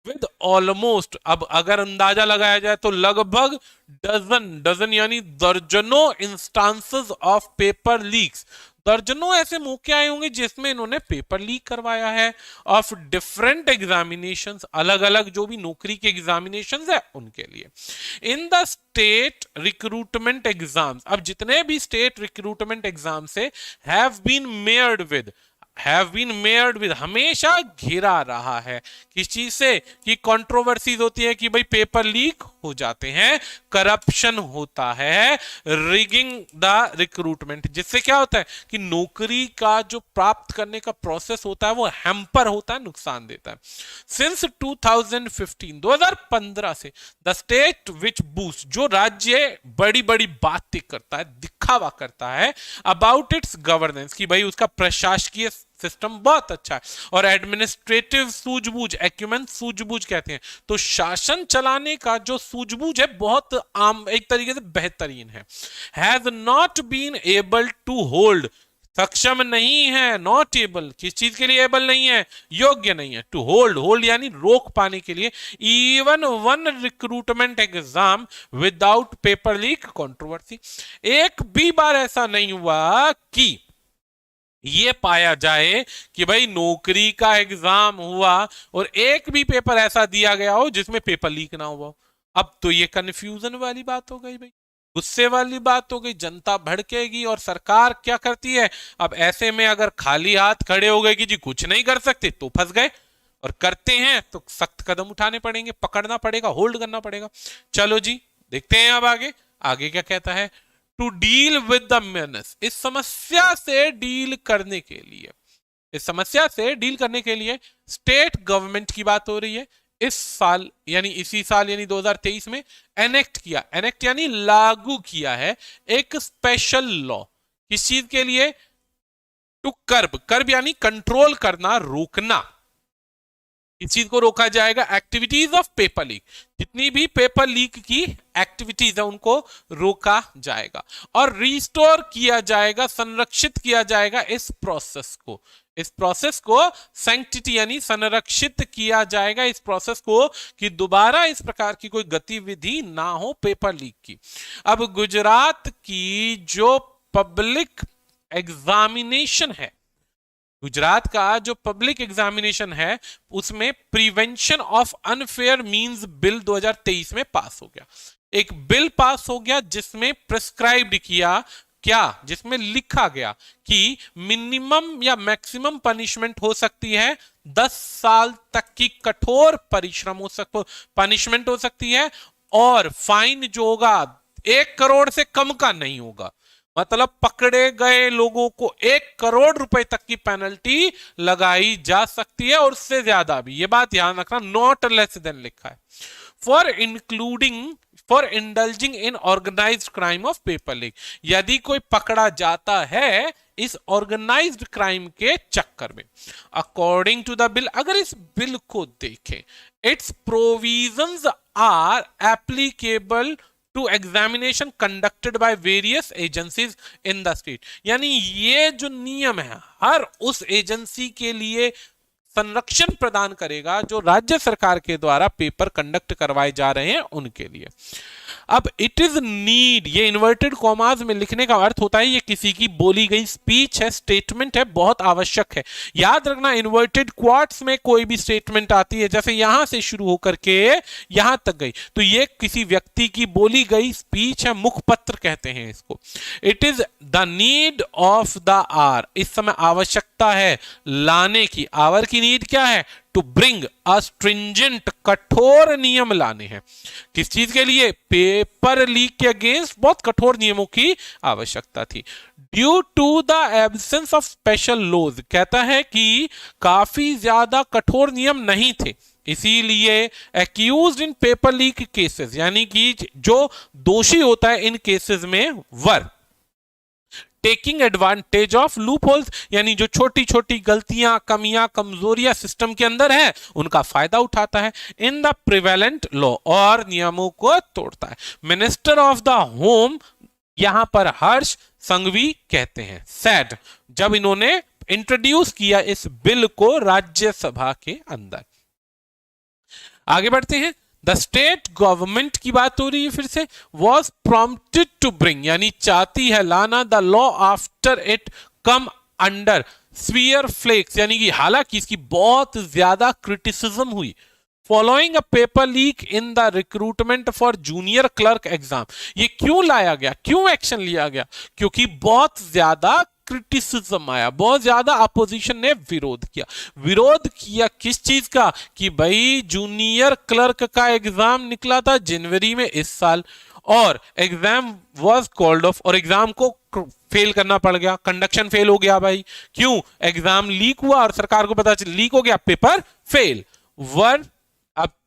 विद ऑलमोस्ट, अब अगर अंदाजा लगाया जाए तो लगभग डजन यानी दर्जनों इंस्टांसेस ऑफ पेपर लीक्स, दर्जनों ऐसे मौके आए होंगे जिसमें इन्होंने पेपर लीक करवाया है ऑफ डिफरेंट एग्जामिनेशंस, अलग अलग जो भी नौकरी के एग्जामिनेशंस है उनके लिए। इन द स्टेट रिक्रूटमेंट एग्जाम्स, अब जितने भी स्टेट रिक्रूटमेंट एग्जाम से हैव बीन मेयर्ड विद, हमेशा घिरा रहा है किस चीज से, कि कंट्रोवर्सीज होती है कि भाई पेपर लीक हो जाते हैं, करप्शन होता है, रिगिंग द रिक्रूटमेंट, जिससे क्या होता है कि नौकरी का जो प्राप्त करने का प्रोसेस होता है वो हैम्पर होता है, नुकसान देता है। सिंस 2015 से द स्टेट विच बूस्ट, जो राज्य बड़ी बड़ी बातें करता है, दिखावा करता है अबाउट इट्स गवर्नेंस, कि भाई उसका प्रशासकीय सिस्टम बहुत अच्छा है और एडमिनिस्ट्रेटिव सूझबूझ, एक्यूमेन सूझबूझ कहते हैं, तो शासन चलाने का जो सूझबूझ है बहुत आम, एक तरीके से बेहतरीन है। Has not been able to hold, सक्षम नहीं है, नॉट एबल, किस चीज के लिए एबल नहीं है, योग्य नहीं है, टू होल्ड, होल्ड यानी रोक पाने के लिए, even one recruitment exam without paper leak controversy. एक भी बार ऐसा नहीं हुआ कि ये पाया जाए कि भाई नौकरी का एग्जाम हुआ और एक भी पेपर ऐसा दिया गया हो जिसमें पेपर लीक ना हुआ। अब तो ये कंफ्यूजन वाली बात हो गई भाई, गुस्से वाली बात हो गई, जनता भड़केगी और सरकार क्या करती है। अब ऐसे में अगर खाली हाथ खड़े हो गए कि जी कुछ नहीं कर सकते तो फंस गए, और करते हैं तो सख्त कदम उठाने पड़ेंगे, पकड़ना पड़ेगा, होल्ड करना पड़ेगा। चलो जी देखते हैं अब आगे, आगे क्या कहता है। टू डील विद द मेनस, इस समस्या से डील करने के लिए, इस समस्या से डील करने के लिए स्टेट गवर्नमेंट की बात हो रही है। इस साल यानी इसी साल यानी 2023 में एनेक्ट किया, एनेक्ट यानी लागू किया है एक स्पेशल लॉ, किस चीज के लिए, टू कर्ब, कर्ब यानी कंट्रोल करना, रोकना, इस चीज को रोका जाएगा, एक्टिविटीज ऑफ पेपर लीक, जितनी भी पेपर लीक की एक्टिविटीज है उनको रोका जाएगा और रिस्टोर किया जाएगा, संरक्षित किया जाएगा इस प्रोसेस को, इस प्रोसेस को सैंक्टिटी यानी संरक्षित किया जाएगा इस प्रोसेस को, कि दोबारा इस प्रकार की कोई गतिविधि ना हो पेपर लीक की। अब गुजरात की जो पब्लिक एग्जामिनेशन है, गुजरात का जो पब्लिक एग्जामिनेशन है उसमें prevention of unfair means bill 2023 में पास हो गया। एक बिल पास हो गया जिसमें प्रिस्क्राइब्ड किया, क्या, जिसमें लिखा गया कि मिनिमम या मैक्सिमम पनिशमेंट हो सकती है 10 साल तक की कठोर परिश्रम हो सकता, पनिशमेंट हो सकती है, और फाइन जो होगा 1 करोड़ से कम का नहीं होगा। मतलब पकड़े गए लोगों को 1 करोड़ रुपए तक की पेनल्टी लगाई जा सकती है और उससे ज्यादा भी, ये बात ध्यान रखना, नॉट लेस देन लिखा है। For indulging in organised crime of paper leak. यदि कोई पकड़ा जाता है इस ऑर्गेनाइज्ड क्राइम के चक्कर में। अकॉर्डिंग टू द बिल, अगर इस बिल को देखें, its provisions are applicable to examination conducted by various agencies in the state. यानी ये जो नियम है हर उस एजेंसी के लिए संरक्षण प्रदान करेगा जो राज्य सरकार के द्वारा पेपर कंडक्ट करवाए जा रहे हैं उनके लिए। अब इट इज नीड, ये इन्वर्टेड कॉमास में लिखने का अर्थ होता है ये किसी की बोली गई स्पीच है, स्टेटमेंट है, बहुत आवश्यक है। याद रखना इन्वर्टेड क्वार्ट्स में कोई भी स्टेटमेंट आती है, जैसे यहां से शुरू होकर के यहां तक गई, तो ये किसी व्यक्ति की बोली गई स्पीच है, मुखपत्र कहते हैं इसको। It is the need of the hour, इस समय आवश्यकता है लाने की। आवर की नीड क्या है? टू ब्रिंग अ स्ट्रिंजेंट, कठोर नियम लाने हैं। किस चीज के लिए? पेपर लीक के अगेंस्ट बहुत कठोर नियमों की आवश्यकता थी। Due to the absence of special laws, कहता है कि काफी ज्यादा कठोर नियम नहीं थे, इसीलिए एक्यूज्ड इन पेपर लीक केसेस, यानी कि जो दोषी होता है इन केसेस में were taking advantage of loop holes, यानी जो छोटी छोटी गलतियां, कमियां, कमजोरियां सिस्टम के अंदर है उनका फायदा उठाता है इन द प्रिवेलेंट लॉ, और नियमों को तोड़ता है। मिनिस्टर ऑफ द होम, यहां पर हर्ष संघवी कहते हैं, सैड, जब इन्होंने इंट्रोड्यूस किया इस बिल को राज्यसभा के अंदर। आगे बढ़ते हैं। द स्टेट गवर्नमेंट की बात हो रही है फिर से, वॉज प्रॉम्प्टेड टू ब्रिंग, यानी चाहती है लाना, the law after it come under sphere flex, यानी कि हालांकि इसकी बहुत ज्यादा क्रिटिसिज्म हुई following a paper leak in the recruitment for junior clerk exam. ये क्यों लाया गया, क्यों एक्शन लिया गया? क्योंकि बहुत ज्यादा क्रिटिसिज्म आया, बहुत ज्यादा अपोजिशन ने विरोध किया। विरोध किया किस चीज का? कि भाई जूनियर क्लर्क का एग्जाम निकला था जनवरी में इस साल, और एग्जाम वाज कॉल्ड ऑफ, और एग्जाम को फेल करना पड़ गया, कंडक्शन फेल हो गया। भाई क्यों? एग्जाम लीक हुआ और सरकार को पता चला लीक हो गया, paper fail. Were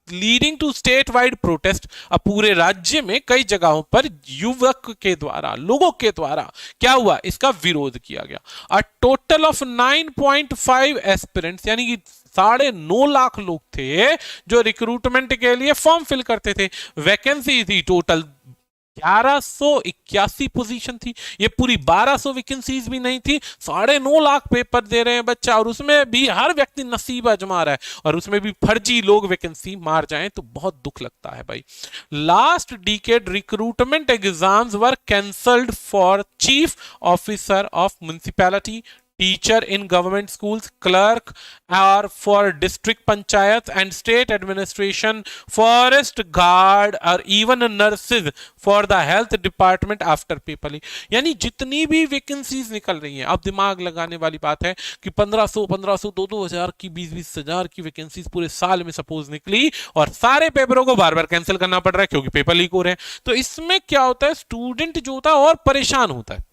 leading to state wide protest, अब पूरे राज्य में कई जगहों पर युवक के द्वारा, लोगों के द्वारा क्या हुआ? इसका विरोध किया गया। अ टोटल ऑफ 9.5 एस्पिरेंट्स, यानी कि 9.5 लाख लोग थे जो रिक्रूटमेंट के लिए फॉर्म फिल करते थे। वैकेंसी थी टोटल 1181 पोजीशन थी, ये पूरी 1200 वैकेंसीज भी नहीं थी। 9.5 लाख पेपर दे रहे हैं बच्चा, और उसमें भी हर व्यक्ति नसीब आजमा रहा है, और उसमें भी फर्जी लोग वैकेंसी मार जाएं तो बहुत दुख लगता है भाई। Last decade recruitment exams were cancelled for chief officer of municipality, teacher in government schools, clerk or for district panchayat and state administration, forest guard or even nurses for the health department after paper leak। यानी जितनी भी vacancies निकल रही हैं, अब दिमाग लगाने वाली बात है कि 1500 2-2000 की 20-20 हजार की वैकेंसीज पूरे साल में सपोज निकली, और सारे पेपरों को बार बार कैंसिल करना पड़ रहा है क्योंकि पेपर लीक हो रहे हैं। तो इसमें क्या होता है, स्टूडेंट जो होता है और परेशान होता है।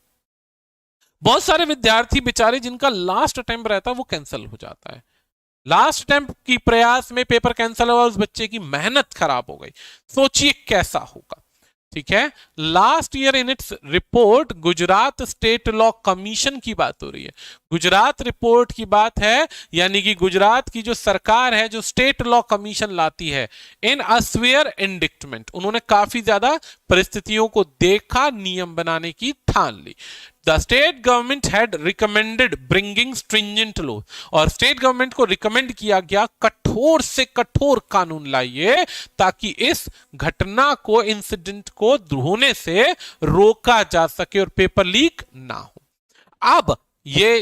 बहुत सारे विद्यार्थी बेचारे जिनका लास्ट अटेम्प्ट रहता है वो कैंसिल हो जाता है। लास्ट अटेम्प्ट की प्रयास में पेपर कैंसिल हुआ, उस बच्चे की मेहनत खराब हो गई। सोचिए कैसा होगा। ठीक है, last year in its report Gujarat state law commission की बात हो रही है। गुजरात रिपोर्ट की बात है, यानी कि गुजरात की जो सरकार है जो स्टेट लॉ कमीशन लाती है, इन अ स्वेयर इंडिक्टमेंट, उन्होंने काफी ज्यादा परिस्थितियों को देखा, नियम बनाने की ठान ली। The state government had recommended bringing stringent law, और स्टेट गवर्नमेंट को रिकमेंड किया गया कठोर से कठोर कानून लाइए ताकि इस घटना को, इंसिडेंट को होने से रोका जा सके और पेपर लीक ना हो। अब ये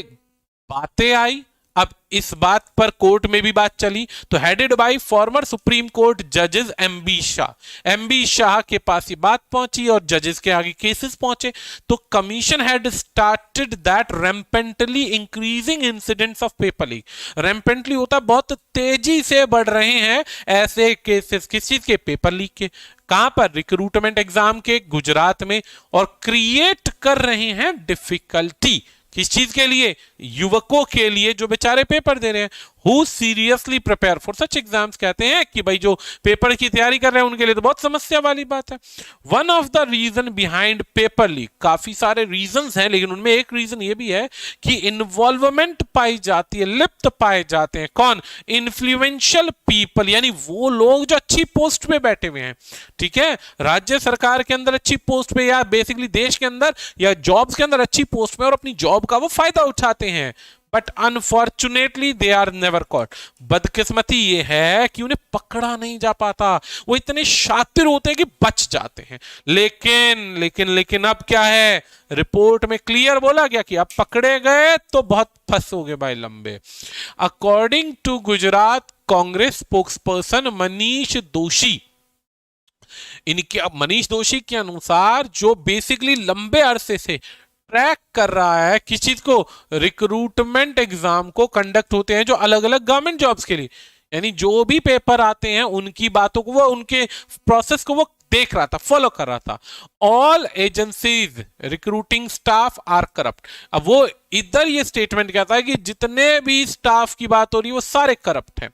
बातें आई, अब इस बात पर कोर्ट में भी बात चली, तो headed by former supreme court जजेस एमबी शाह, एमबी शाह के पास ये बात पहुंची और जजेस के आगे केसेस पहुंचे। तो commission had started that rampantly increasing incidents of paper leak, rampantly होता बहुत तेजी से बढ़ रहे हैं ऐसे केसेस, किस चीज के? पेपर लीक के। कहां पर? रिक्रूटमेंट एग्जाम के, गुजरात में, और क्रिएट कर रहे हैं डिफिकल्टी किस चीज के लिए? युवकों के लिए जो बेचारे पेपर दे रहे हैं। Who seriously prepare for such exams, कहते हैं कि भाई जो पेपर की तैयारी कर रहे हैं उनके लिए तो बहुत समस्या वाली बात है। One of the reason behind paper leak, काफी सारे रीजंस हैं लेकिन उनमें एक रीजन ये भी है कि इन्वॉल्वमेंट पाई जाती है, लिप्त पाए जाते हैं कौन, इन्फ्लुएंशियल पीपल, यानी वो लोग जो अच्छी पोस्ट पे बैठे हुए हैं, ठीक है, राज्य सरकार के अंदर अच्छी पोस्ट पे या बेसिकली देश के अंदर या जॉब्स के अंदर अच्छी पोस्ट पे और अपनी जॉब का वो फायदा उठाते हैं, but unfortunately they are never caught. बदकिस्मती ये है कि उन्हें पकड़ा नहीं जा पाता, वो इतने शातिर होते हैं कि बच जाते हैं। लेकिन अब क्या है, रिपोर्ट में क्लियर बोला गया कि अब पकड़े गए तो बहुत फंसोगे भाई लंबे। According to Gujarat Congress spokesperson Manish Doshi, इनके अब मनीष दोशी के अनुसार जो बेसिकली लंबे अरसे से ट्रैक कर रहा है किस चीज को, रिक्रूटमेंट एग्जाम को कंडक्ट होते हैं जो अलग अलग गवर्नमेंट जॉब्स के लिए, यानी जो भी पेपर आते हैं उनकी बातों को वो, उनके प्रोसेस को वो देख रहा था, फॉलो कर रहा था। All agencies recruiting staff are corrupt. अब वो इधर ये स्टेटमेंट कहता है कि जितने भी स्टाफ की बात हो रही है वो सारे करप्ट हैं।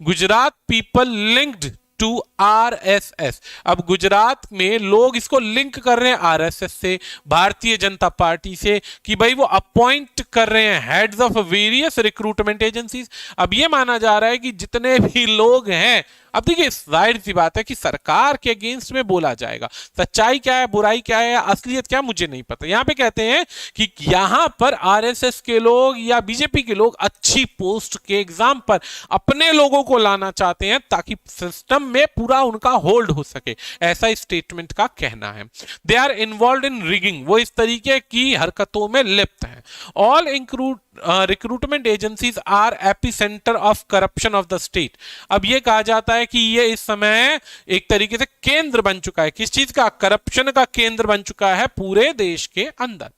Gujarat people linked to RSS, अब गुजरात में लोग इसको लिंक कर रहे हैं आरएसएस से, भारतीय जनता पार्टी से, कि भाई वो अपॉइंट कर रहे हैं heads of various recruitment agencies. अब ये माना जा रहा है कि जितने भी लोग हैं, अब देखिए जाहिर सी बात है कि सरकार के अगेंस्ट में बोला जाएगा, सच्चाई क्या है, बुराई क्या है, असलियत क्या, मुझे नहीं पता। यहां पे कहते हैं कि यहां पर आरएसएस के लोग या बीजेपी के लोग अच्छी पोस्ट के एग्जाम पर अपने लोगों को लाना चाहते हैं ताकि सिस्टम में पूरा उनका होल्ड हो सके, ऐसा इस स्टेटमेंट का कहना है। They are involve in rigging, वो इस तरीके की हरकतों में लिप्त हैं। All recruitment agencies are epicentre of corruption of the state. अब यह कहा जाता है कि ये इस समय एक तरीके से केंद्र बन चुका है, किस चीज का, करप्शन का केंद्र बन चुका है पूरे देश के अंदर।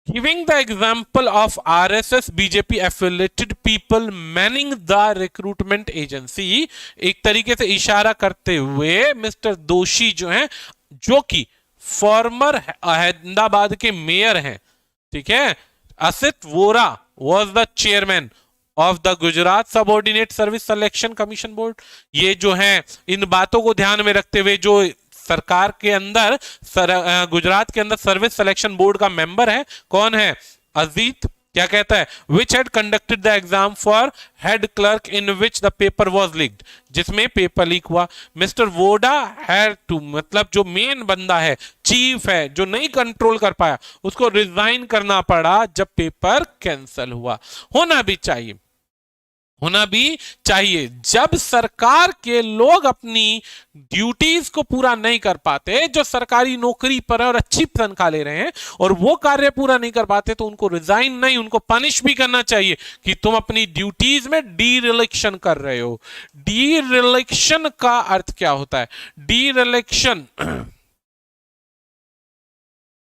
Giving the example of RSS BJP affiliated people Manning the recruitment agency, एक तरीके से इशारा करते हुए मिस्टर दोशी जो हैं, जो कि फॉर्मर अहमदाबाद के मेयर हैं, ठीक है, Asit Vora was the chairman of the Gujarat subordinate service selection commission board. ये जो है इन बातों को ध्यान में रखते हुए जो सरकार के अंदर गुजरात के अंदर सर्विस सिलेक्शन बोर्ड का मेंबर है, कौन है, अजीत, क्या कहता है, which had conducted the exam for head clerk in which the paper was leaked, जिसमें पेपर लीक हुआ। मिस्टर वोडा हैड टू, मतलब जो मेन बंदा है, चीफ है, जो नहीं कंट्रोल कर पाया, उसको रिजाइन करना पड़ा जब पेपर कैंसिल हुआ। होना भी चाहिए, होना भी चाहिए। जब सरकार के लोग अपनी ड्यूटीज को पूरा नहीं कर पाते, जो सरकारी नौकरी पर है और अच्छी तनख्वाह ले रहे हैं और वो कार्य पूरा नहीं कर पाते, तो उनको रिजाइन नहीं, उनको पनिश भी करना चाहिए कि तुम अपनी ड्यूटीज में डी रिलेक्शन कर रहे हो। डी रिलेक्शन का अर्थ क्या होता है, dereliction,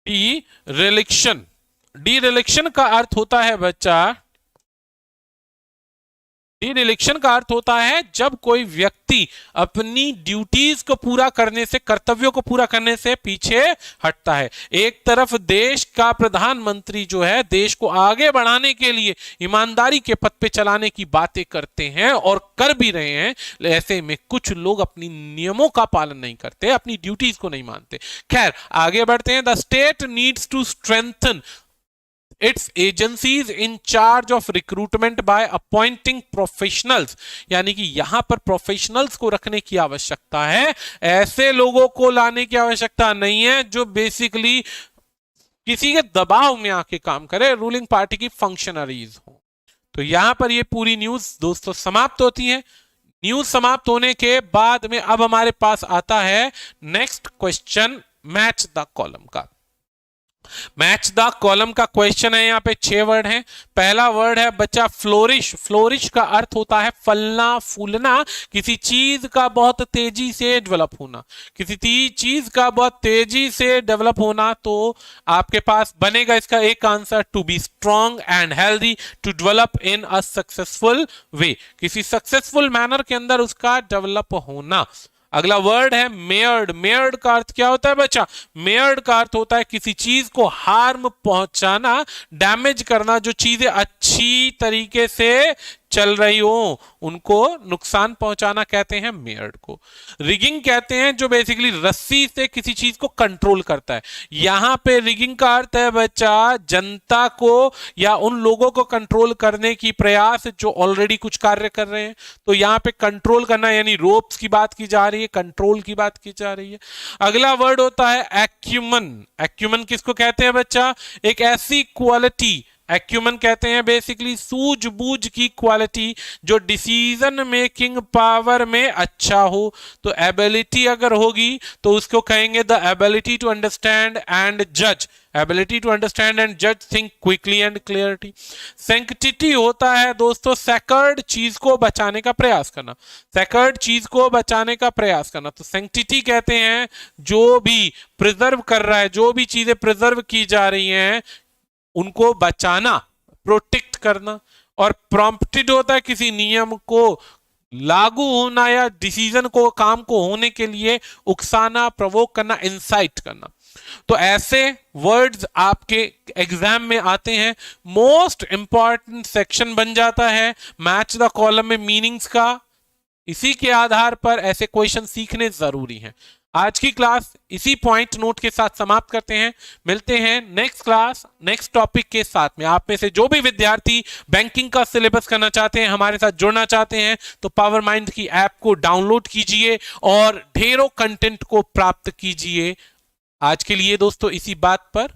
dereliction, dereliction का अर्थ होता है बच्चा, डी-रिलेक्शन का अर्थ होता है जब कोई व्यक्ति अपनी ड्यूटीज को पूरा करने से, कर्तव्यों को पूरा करने से पीछे हटता है। एक तरफ देश का प्रधानमंत्री जो है देश को आगे बढ़ाने के लिए ईमानदारी के पथ पे चलाने की बातें करते हैं और कर भी रहे हैं, ऐसे में कुछ लोग अपनी नियमों का पालन नहीं करते, अपनी ड्यूटीज को नहीं मानते। खैर आगे बढ़ते हैं। The state needs to strengthen its agencies in charge of recruitment by appointing professionals, यानी कि यहां पर प्रोफेशनल्स को रखने की आवश्यकता है, ऐसे लोगों को लाने की आवश्यकता नहीं है जो बेसिकली किसी के दबाव में आके काम करे, रूलिंग पार्टी की फंक्शनरीज हो। तो यहां पर ये पूरी न्यूज दोस्तों समाप्त होती है। न्यूज समाप्त होने के बाद में अब हमारे पास आता है next question, match the column का। मैच द कॉलम का क्वेश्चन है, यहाँ पे 6 वर्ड हैं। पहला वर्ड है बच्चा फ्लोरिश। फ्लोरिश का अर्थ होता है फलना फूलना, किसी चीज का बहुत तेजी से डेवलप होना, किसी चीज का बहुत तेजी से डेवलप होना। तो आपके पास बनेगा इसका एक answer, to be strong and healthy, to develop in a successful way, किसी सक्सेसफुल मैनर के अंदर उसका डेवलप होना। अगला वर्ड है मेयर्ड। मेयर्ड का अर्थ क्या होता है बच्चा, मेयर्ड का अर्थ होता है किसी चीज को हार्म पहुंचाना, डैमेज करना, जो चीजें अच्छी तरीके से चल रही हो उनको नुकसान पहुंचाना कहते हैं मेयर्ड को। रिगिंग कहते हैं जो बेसिकली रस्सी से किसी चीज को कंट्रोल करता है। यहां पे रिगिंग का अर्थ है बच्चा जनता को या उन लोगों को कंट्रोल करने की प्रयास जो ऑलरेडी कुछ कार्य कर रहे हैं। तो यहां पे कंट्रोल करना यानी रोप्स की बात की जा रही है, कंट्रोल की बात की जा रही है। अगला वर्ड होता है एक्यूमन। एक्यूमन किसको कहते हैं बच्चा? एक ऐसी क्वालिटी, एक्यूमन कहते हैं बेसिकली सूझबूझ की क्वालिटी जो डिसीजन मेकिंग पावर में अच्छा हो। तो एबिलिटी अगर होगी तो उसको कहेंगे the ability to understand and जज, एबिलिटी टू अंडरस्टैंड एंड जज think quickly and clarity. Sanctity होता है दोस्तों सैकर्ड चीज को बचाने का प्रयास करना, सैकर्ड चीज को बचाने का प्रयास करना। तो सैंक्टिटी कहते हैं जो भी प्रिजर्व कर रहा है, जो भी चीजें प्रिजर्व की जा रही हैं उनको बचाना, प्रोटेक्ट करना। और प्रॉम्प्टेड होता है किसी नियम को लागू होना या डिसीजन को, काम को होने के लिए उकसाना, प्रवोक करना, इंसाइट करना। तो ऐसे वर्ड्स आपके एग्जाम में आते हैं। मोस्ट इंपॉर्टेंट सेक्शन बन जाता है मैच द कॉलम में मीनिंग्स का। इसी के आधार पर ऐसे क्वेश्चन सीखने जरूरी हैं। आज की क्लास इसी पॉइंट नोट के साथ समाप्त करते हैं। मिलते हैं नेक्स्ट क्लास नेक्स्ट टॉपिक के साथ में। आप में से जो भी विद्यार्थी बैंकिंग का सिलेबस करना चाहते हैं, हमारे साथ जुड़ना चाहते हैं, तो पावर माइंड की ऐप को डाउनलोड कीजिए और ढेरों कंटेंट को प्राप्त कीजिए। आज के लिए दोस्तों इसी बात पर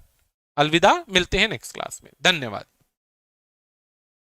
अलविदा, मिलते हैं नेक्स्ट क्लास में। धन्यवाद।